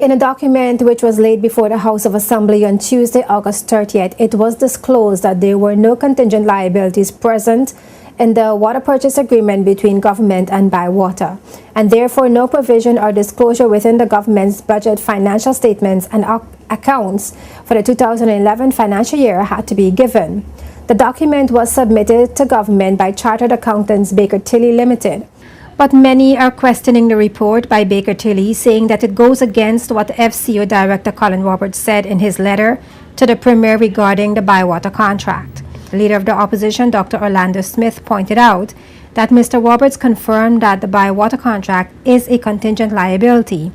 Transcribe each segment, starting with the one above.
In a document which was laid before the House of Assembly on Tuesday, August 30th, it was disclosed that there were no contingent liabilities present in the water purchase agreement between government and Biwater, and therefore no provision or disclosure within the government's budget, financial statements, and accounts for the 2011 financial year had to be given. The document was submitted to government by Chartered Accountants Baker Tilly Limited. But many are questioning the report by Baker Tilly, saying that it goes against what FCO Director Colin Roberts said in his letter to the Premier regarding the Biwater contract. The leader of the opposition, Dr. Orlando Smith, pointed out that Mr. Roberts confirmed that the Biwater contract is a contingent liability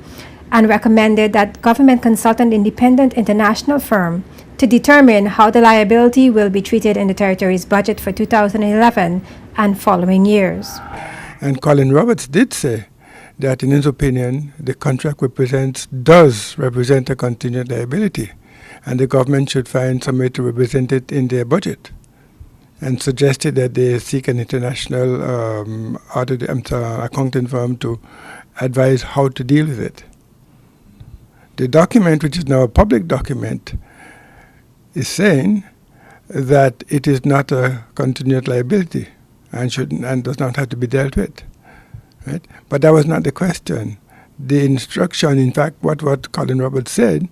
and recommended that government consult an independent international firm to determine how the liability will be treated in the territory's budget for 2011 and following years. And Colin Roberts did say that, in his opinion, the contract does represent a contingent liability, and the government should find some way to represent it in their budget, and suggested that they seek an international accounting firm to advise how to deal with it. The document, which is now a public document, is saying that it is not a contingent liability and does not have to be dealt with, right? But that was not the question. The instruction, in fact, what Colin Roberts said,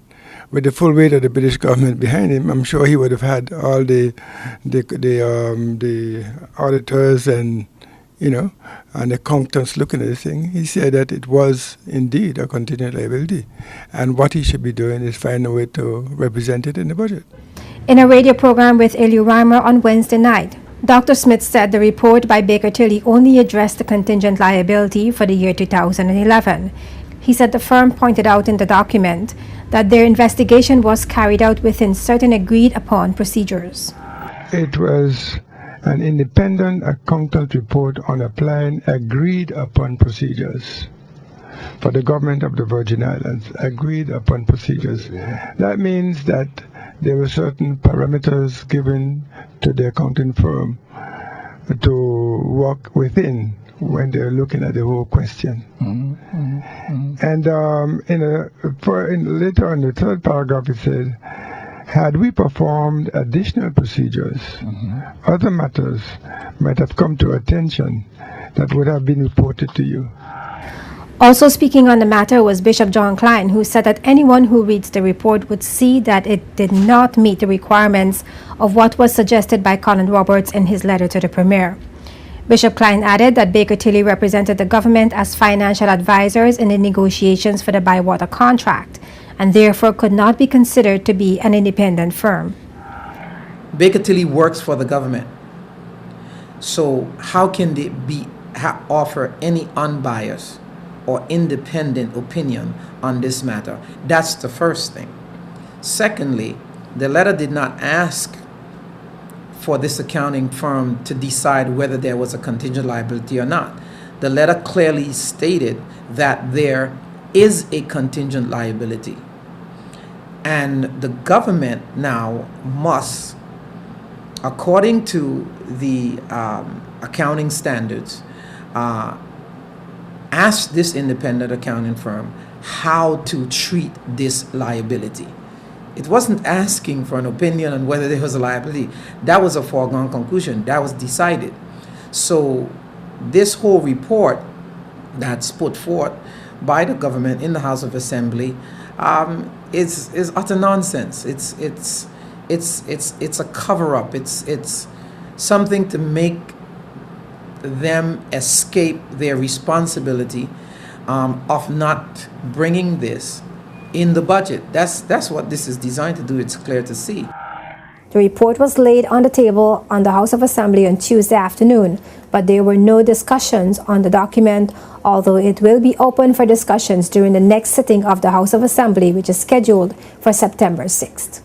with the full weight of the British government behind him, I'm sure he would have had all the auditors and accountants looking at this thing. He said that it was indeed a contingent liability, and what he should be doing is find a way to represent it in the budget. In a radio program with Eliu Reimer on Wednesday night, Dr. Smith said the report by Baker Tilly only addressed the contingent liability for the year 2011. He said the firm pointed out in the document that their investigation was carried out within certain agreed-upon procedures. It was an independent accountant report on applying agreed-upon procedures for the government of the Virgin Islands. Agreed-upon procedures. That means that there were certain parameters given to the accounting firm to work within when they're looking at the whole question. And later on, the third paragraph, it said, had we performed additional procedures, other matters might have come to attention that would have been reported to you. Also speaking on the matter was Bishop John Klein, who said that anyone who reads the report would see that it did not meet the requirements of what was suggested by Colin Roberts in his letter to the Premier. Bishop Klein added that Baker Tilly represented the government as financial advisors in the negotiations for the Biwater contract, and therefore could not be considered to be an independent firm. Baker Tilly works for the government. So how can they offer any unbiased or independent opinion on this matter? That's the first thing. Secondly, the letter did not ask for this accounting firm to decide whether there was a contingent liability or not. The letter clearly stated that there is a contingent liability, and the government now must, according to the accounting standards, ask this independent accounting firm how to treat this liability. It wasn't asking for an opinion on whether there was a liability. That was a foregone conclusion. That was decided. So this whole report that's put forth by the government in the House of Assembly is utter nonsense. It's a cover-up. It's something to make them escape their responsibility of not bringing this in the budget. That's what this is designed to do. It's clear to see. The report was laid on the table on the House of Assembly on Tuesday afternoon, but there were no discussions on the document, although it will be open for discussions during the next sitting of the House of Assembly, which is scheduled for September 6th.